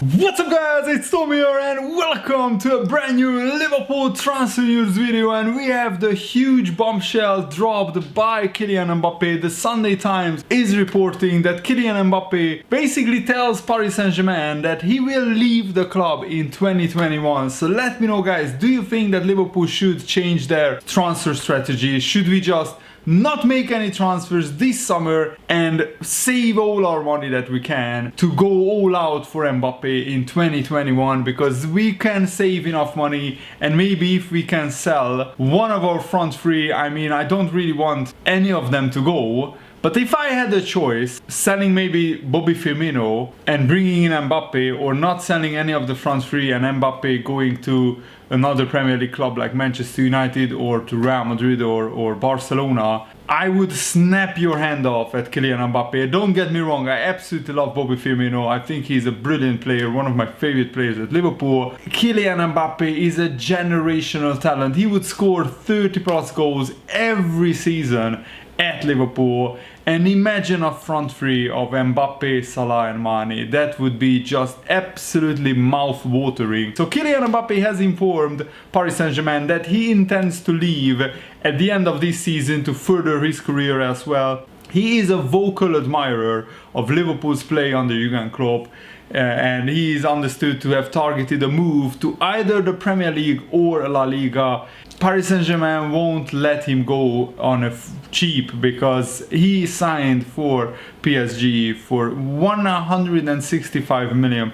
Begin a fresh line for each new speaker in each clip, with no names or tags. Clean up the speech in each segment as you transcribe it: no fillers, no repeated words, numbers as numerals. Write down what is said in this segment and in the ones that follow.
What's up guys, it's Tom here and welcome to a brand new Liverpool transfer news video, and we have the huge bombshell dropped by Kylian Mbappe. The Sunday Times is reporting that Kylian Mbappe basically tells Paris Saint-Germain that he will leave the club in 2021. So let me know guys, do you think that Liverpool should change their transfer strategy? Should we just not make any transfers this summer and save all our money that we can to go all out for Mbappe in 2021, because we can save enough money, and maybe if we can sell one of our front three, I mean, I don't really want any of them to go. But if I had a choice, selling maybe Bobby Firmino and bringing in Mbappe, or not selling any of the front three and Mbappe going to another Premier League club like Manchester United or to Real Madrid or Barcelona, I would snap your hand off at Kylian Mbappe. Don't get me wrong, I absolutely love Bobby Firmino. I think he's a brilliant player, one of my favorite players at Liverpool. Kylian Mbappe is a generational talent. He would score 30 plus goals every season at Liverpool, and imagine a front three of Mbappe, Salah and Mane. That would be just absolutely mouth-watering. So Kylian Mbappe has informed Paris Saint-Germain that he intends to leave at the end of this season to further his career as well. He is a vocal admirer of Liverpool's play under Jurgen Klopp, and he is understood to have targeted a move to either the Premier League or La Liga. Paris Saint-Germain won't let him go on a cheap, because he signed for PSG for £165 million,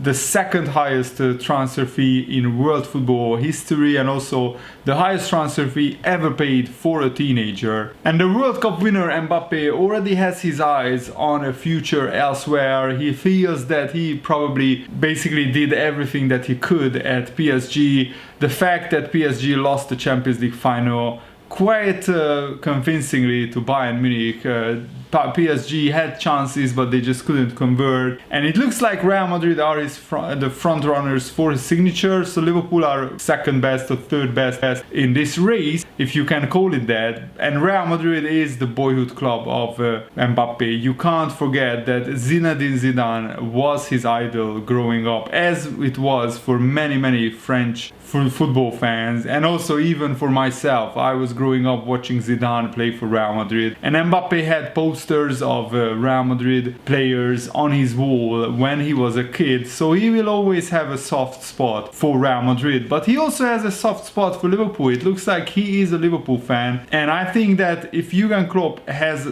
the second highest transfer fee in world football history, and also the highest transfer fee ever paid for a teenager. And the World Cup winner Mbappe already has his eyes on a future elsewhere. He feels that he probably basically did everything that he could at PSG. The fact that PSG lost the Champions League final quite convincingly to Bayern Munich. PSG had chances, but they just couldn't convert. And it looks like Real Madrid are the front runners for his signature. So Liverpool are second best or third best in this race, if you can call it that. And Real Madrid is the boyhood club of Mbappe. You can't forget that Zinedine Zidane was his idol growing up, as it was for many French football fans, and also even for myself. I was growing up watching Zidane play for Real Madrid, and Mbappe had posters of Real Madrid players on his wall when he was a kid, so he will always have a soft spot for Real Madrid. But he also has a soft spot for Liverpool. It looks like he is a Liverpool fan, and I think that if Jurgen Klopp has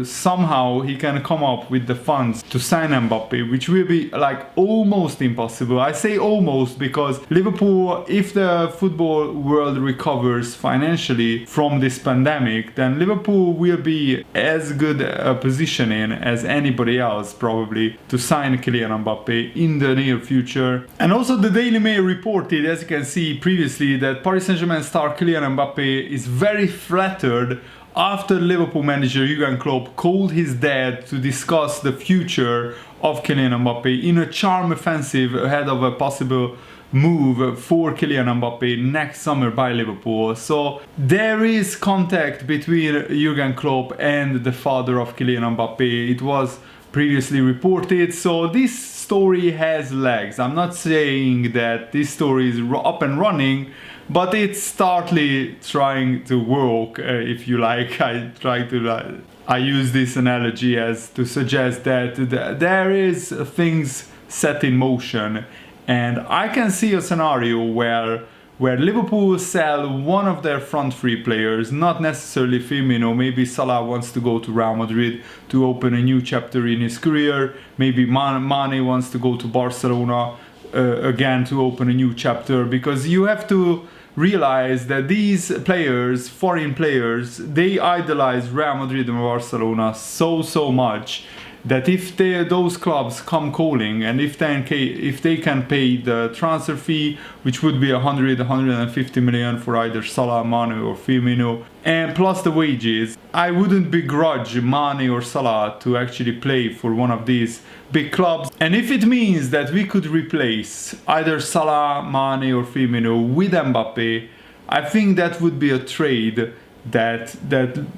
somehow he can come up with the funds to sign Mbappe, which will be like almost impossible. I say almost because Liverpool, if the football world recovers financially from this pandemic, then Liverpool will be as good a position in as anybody else probably to sign Kylian Mbappe in the near future. And also the Daily Mail reported, as you can see previously, that Paris Saint-Germain star Kylian Mbappe is very flattered after Liverpool manager Jurgen Klopp called his dad to discuss the future of Kylian Mbappe in a charm offensive ahead of a possible move for Kylian Mbappe next summer by Liverpool. So there is contact between Jurgen Klopp and the father of Kylian Mbappe. It was previously reported, so this story has legs. I'm not saying that this story is up and running, but it's startly trying to work, if you like. I use this analogy as to suggest that there is things set in motion. And I can see a scenario where Liverpool sell one of their front three players, not necessarily Firmino. Maybe Salah wants to go to Real Madrid to open a new chapter in his career. Maybe Mane wants to go to Barcelona again to open a new chapter, because you have to realize that these players, foreign players, they idolize Real Madrid and Barcelona so much that if those clubs come calling, and if they can pay the transfer fee, which would be 150 million for either Salah, Mane or Firmino, and plus the wages, I wouldn't begrudge Mane or Salah to actually play for one of these big clubs. And if it means that we could replace either Salah, Mane or Firmino with Mbappe, I think that would be a trade that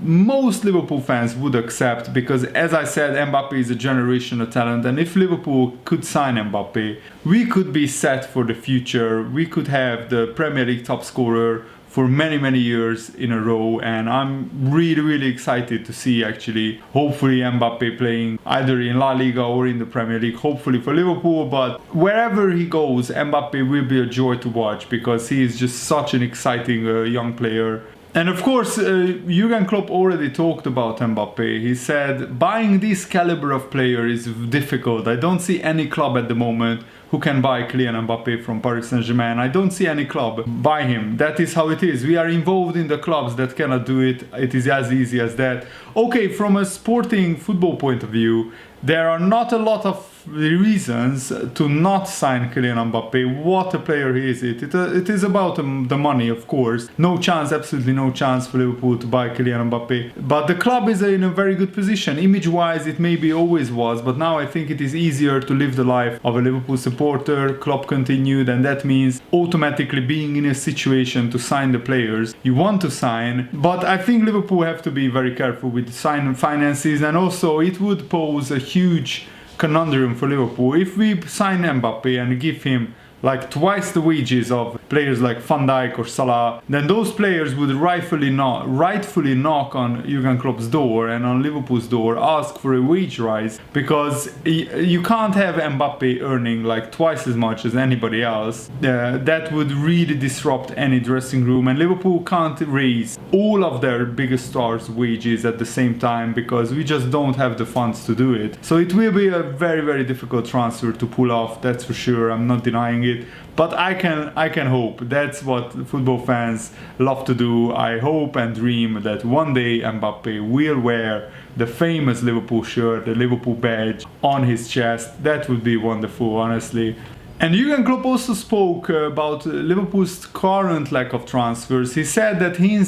most Liverpool fans would accept, because as I said, Mbappe is a generational talent, and if Liverpool could sign Mbappe, we could be set for the future. We could have the Premier League top scorer for many years in a row, and I'm really excited to see, actually, hopefully Mbappe playing either in La Liga or in the Premier League, hopefully for Liverpool. But wherever he goes, Mbappe will be a joy to watch, because he is just such an exciting young player. And of course, Jurgen Klopp already talked about Mbappe. He said, buying this caliber of player is difficult. I don't see any club at the moment who can buy Kylian Mbappe from Paris Saint-Germain. I don't see any club buy him. That is how it is. We are involved in the clubs that cannot do it. It is as easy as that. Okay, from a sporting football point of view, there are not a lot of reasons to not sign Kylian Mbappe. What a player he is. It is about the money, of course. No chance, absolutely no chance for Liverpool to buy Kylian Mbappe. But the club is in a very good position. Image-wise, it maybe always was, but now I think it is easier to live the life of a Liverpool supporter. Klopp continued, and that means automatically being in a situation to sign the players you want to sign. But I think Liverpool have to be very careful with sign finances, and also it would pose a huge conundrum for Liverpool if we sign Mbappe and give him like twice the wages of players like Van Dijk or Salah. Then those players would rightfully knock on Jurgen Klopp's door and on Liverpool's door, ask for a wage rise, because you can't have Mbappe earning like twice as much as anybody else. That would really disrupt any dressing room, and Liverpool can't raise all of their biggest stars' wages at the same time, because we just don't have the funds to do it. So it will be a very difficult transfer to pull off, that's for sure. I'm not denying it. But I can hope. That's what football fans love to do. I hope and dream that one day Mbappe will wear the famous Liverpool shirt, the Liverpool badge on his chest. That would be wonderful, honestly. And Jurgen Klopp also spoke about Liverpool's current lack of transfers. He said that he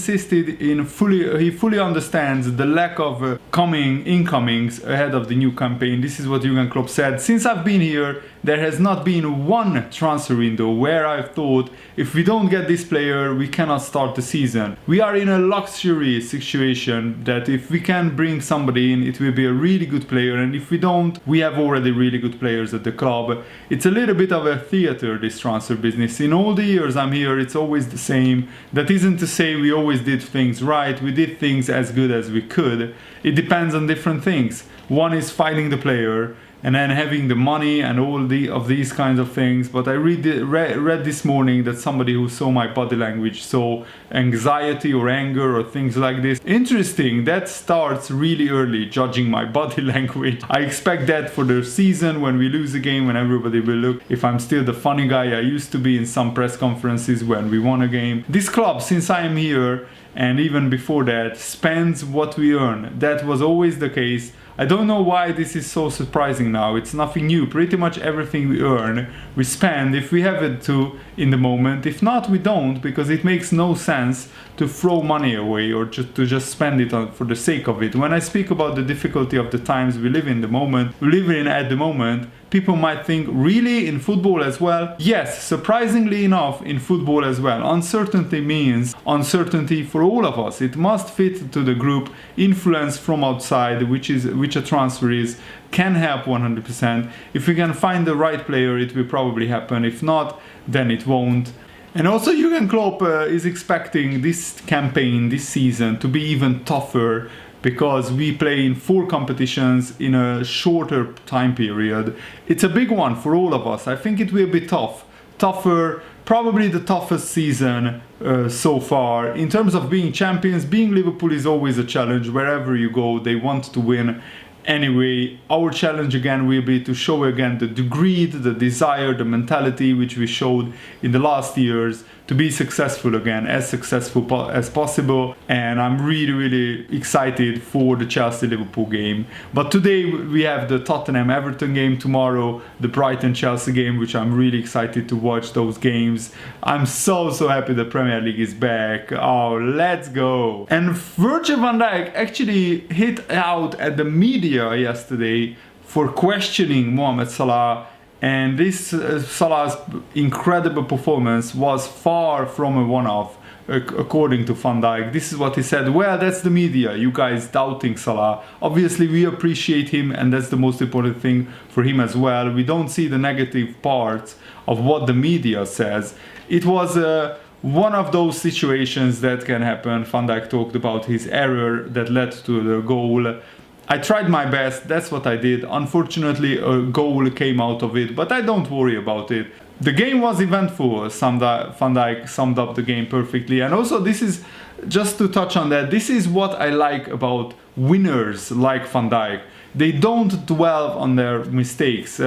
fully understands the lack of incomings ahead of the new campaign. This is what Jurgen Klopp said. Since I've been here, there has not been one transfer window where I've thought, if we don't get this player, we cannot start the season. We are in a luxury situation that if we can bring somebody in, it will be a really good player, and if we don't, we have already really good players at the club. It's a little bit of a theater, this transfer business. In all the years I'm here, it's always the same. That isn't to say we always did things right. We did things as good as we could. It depends on different things. One is finding the player, and then having the money and all of these kinds of things. But I read this morning that somebody who saw my body language saw anxiety or anger or things like this. Interesting, that starts really early, judging my body language. I expect that for the season, when we lose a game, when everybody will look if I'm still the funny guy I used to be in some press conferences when we won a game. This club, since I am here, and even before that, spends what we earn. That was always the case. I don't know why this is so surprising now. It's nothing new. Pretty much everything we earn, we spend if we have it to in the moment. If not, we don't, because it makes no sense to throw money away or just spend it for the sake of it. When I speak about the difficulty of the times we live in at the moment, people might think, really, in football as well? Yes, surprisingly enough, in football as well. Uncertainty means uncertainty for all of us. It must fit to the group. Influence from outside, which a transfer is, can help 100%. If we can find the right player, it will probably happen. If not, then it won't. And also Jurgen Klopp is expecting this campaign, this season, to be even tougher, because we play in 4 competitions in a shorter time period. It's a big one for all of us. I think it will be tougher, probably the toughest season so far. In terms of being champions, being Liverpool is always a challenge. Wherever you go, they want to win. Anyway, our challenge again will be to show again the greed, the desire, the mentality which we showed in the last years, to be successful again, as successful as possible. And I'm really excited for the Chelsea-Liverpool game. But today we have the Tottenham-Everton game, tomorrow the Brighton-Chelsea game, which I'm really excited to watch those games. I'm so happy the Premier League is back. Oh, let's go. And Virgil van Dijk actually hit out at the media yesterday for questioning Mohamed Salah. And this Salah's incredible performance was far from a one-off. according to Van Dijk. This is what he said: well, that's the media, you guys doubting Salah. Obviously we appreciate him, and that's the most important thing for him as well. We don't see the negative parts of what the media says. It was one of those situations that can happen. Van Dijk talked about his error that led to the goal. I tried my best, that's what I did. Unfortunately, a goal came out of it, but I don't worry about it. The game was eventful. Van Dijk summed up the game perfectly. And also, this is, just to touch on that, this is what I like about winners like Van Dijk. They don't dwell on their mistakes.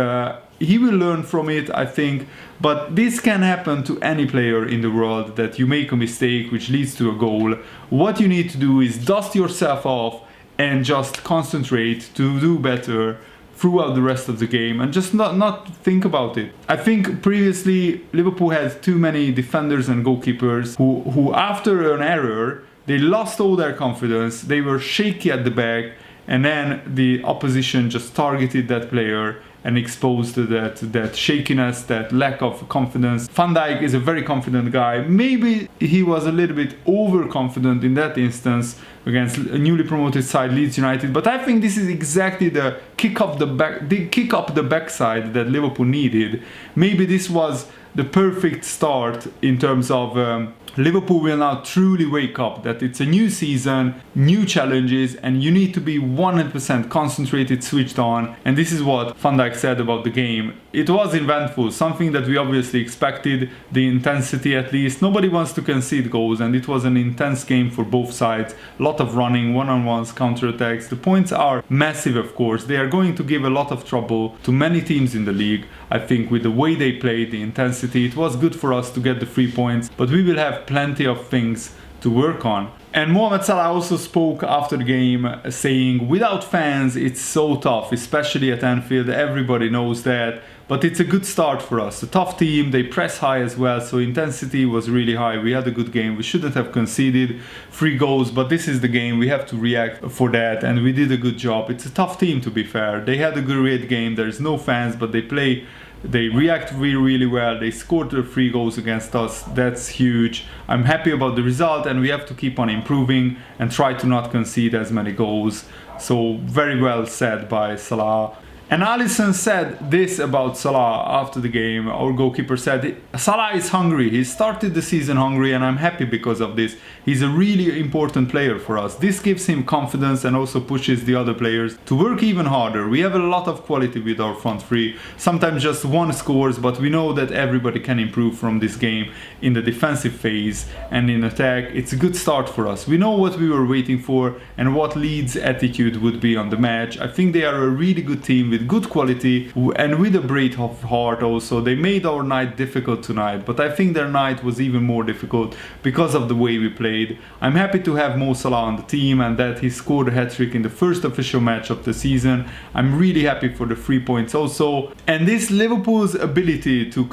He will learn from it, I think, but this can happen to any player in the world, that you make a mistake which leads to a goal. What you need to do is dust yourself off and just concentrate to do better throughout the rest of the game, and just not think about it. I think previously Liverpool had too many defenders and goalkeepers who after an error, they lost all their confidence, they were shaky at the back, and then the opposition just targeted that player and exposed that shakiness, that lack of confidence. Van Dijk is a very confident guy. Maybe he was a little bit overconfident in that instance against a newly promoted side, Leeds United. But I think this is exactly the kick up the backside that Liverpool needed. Maybe this was the perfect start in terms of Liverpool will now truly wake up that it's a new season, new challenges, and you need to be 100% concentrated, switched on. And this is what Van Dijk said about the game. It was eventful, something that we obviously expected, the intensity at least. Nobody wants to concede goals, and it was an intense game for both sides. A lot of running, one-on-ones, counter-attacks. The points are massive, of course. They are going to give a lot of trouble to many teams in the league. I think with the way they played, the intensity, it was good for us to get the 3 points, but we will have plenty of things to work on. And Mohamed Salah also spoke after the game saying, without fans it's so tough, especially at Anfield, everybody knows that, but it's a good start for us. A tough team, they press high as well, so intensity was really high. We had a good game. We shouldn't have conceded 3 goals, but this is the game, we have to react for that, and we did a good job. It's a tough team, to be fair. They had a great game, there's no fans, but they react really well. They scored the 3 goals against us. That's huge. I'm happy about the result, and we have to keep on improving and try to not concede as many goals. So very well said by Salah. And Alisson said this about Salah after the game. Our goalkeeper said, Salah is hungry. He started the season hungry, and I'm happy because of this. He's a really important player for us. This gives him confidence and also pushes the other players to work even harder. We have a lot of quality with our front three. Sometimes just one scores, but we know that everybody can improve from this game in the defensive phase and in attack. It's a good start for us. We know what we were waiting for and what Leeds' attitude would be on the match. I think they are a really good team with good quality and with a brave of heart also. They made our night difficult tonight, but I think their night was even more difficult because of the way we played. I'm happy to have Mo Salah on the team and that he scored a hat-trick in the first official match of the season. I'm really happy for the 3 points also. And this Liverpool's ability to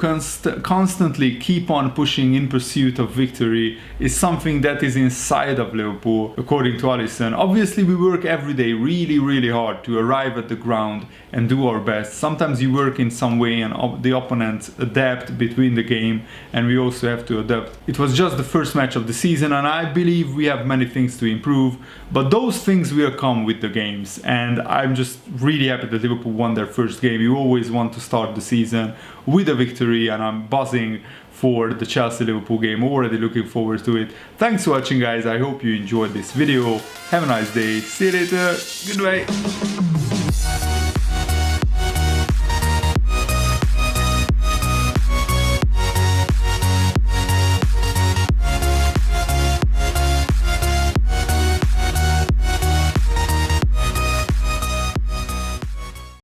constantly keep on pushing in pursuit of victory is something that is inside of Liverpool, according to Alisson. Obviously we work every day really hard to arrive at the ground and do our best. Sometimes you work in some way and the opponents adapt between the game, and we also have to adapt. It was just the first match of the season and I believe we have many things to improve, but those things will come with the games, and I'm just really happy that Liverpool won their first game. You always want to start the season with a victory, and I'm buzzing for the Chelsea-Liverpool game, already looking forward to it. Thanks for watching, guys. I hope you enjoyed this video. Have a nice day. See you later. Goodbye.